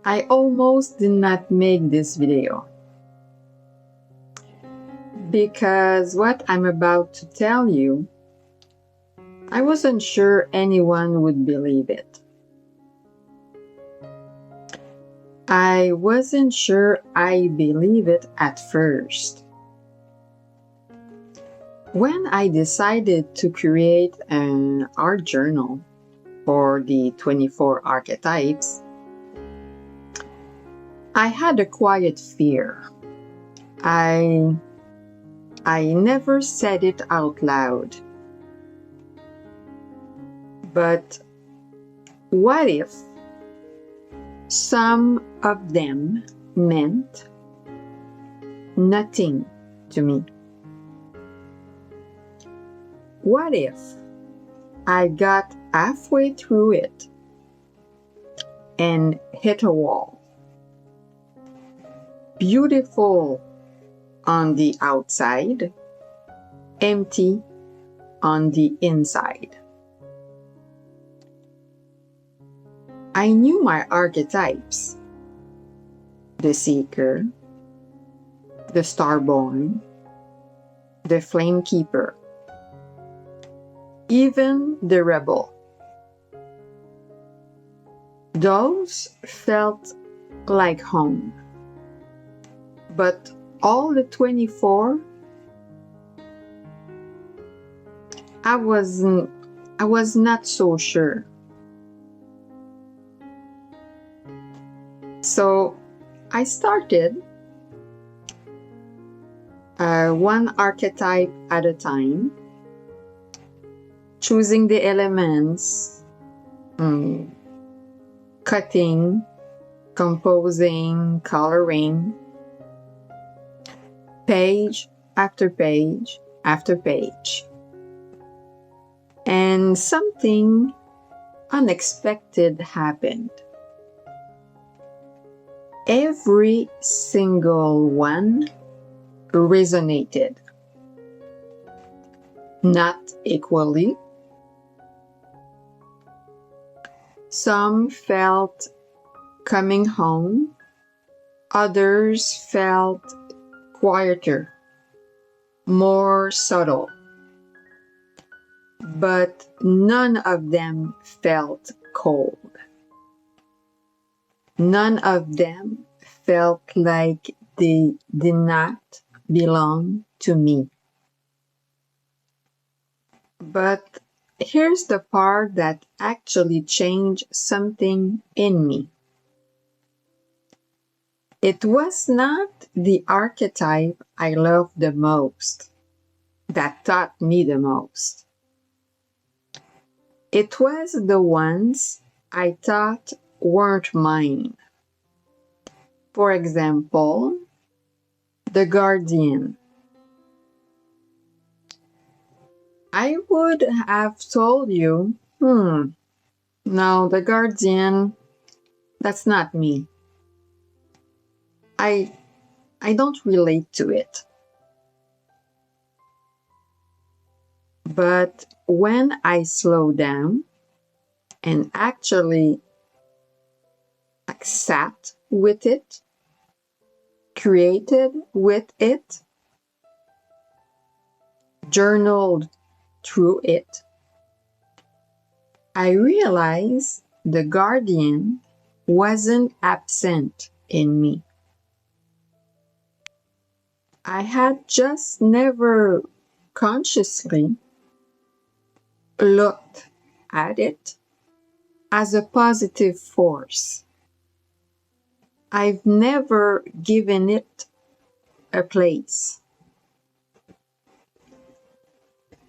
I almost did not make this video because what I'm about to tell you, I wasn't sure anyone would believe it. I wasn't sure I believe it at first. When I decided to create an art journal for the 24 archetypes, I had a quiet fear. I never said it out loud. But what if some of them meant nothing to me? What if I got halfway through it and hit a wall? Beautiful on the outside, empty on the inside. I knew my archetypes: the seeker, the starborn, the flame keeper, even the rebel. Those felt like home. But all the 24, I was not so sure. So I started one archetype at a time, choosing the elements, cutting, composing, coloring, page after page after page. And something unexpected happened. Every single one resonated. Not equally. Some felt coming home. Others felt quieter, more subtle. But none of them felt cold. None of them felt like they did not belong to me. But here's the part that actually changed something in me. It was not the archetype I loved the most that taught me the most. It was the ones I thought weren't mine. For example, the guardian. I would have told you, no, the guardian, that's not me. I don't relate to it. But when I slow down and actually sat with it, created with it, journaled through it, I realized the guardian wasn't absent in me. I had just never consciously looked at it as a positive force. I've never given it a place.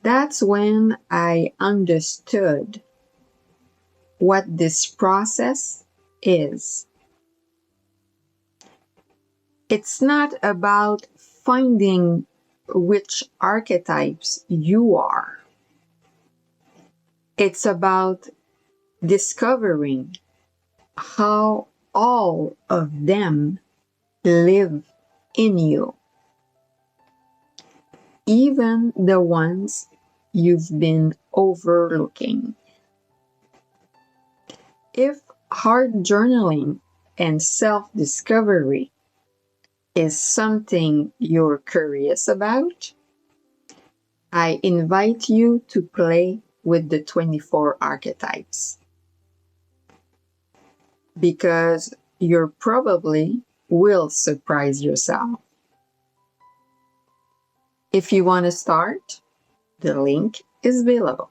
That's when I understood what this process is. It's not about finding which archetypes you are. It's about discovering how all of them live in you, even the ones you've been overlooking. If hard journaling and self-discovery is something you're curious about, I invite you to play with the 24 archetypes, because you probably will surprise yourself. If you want to start, the link is below.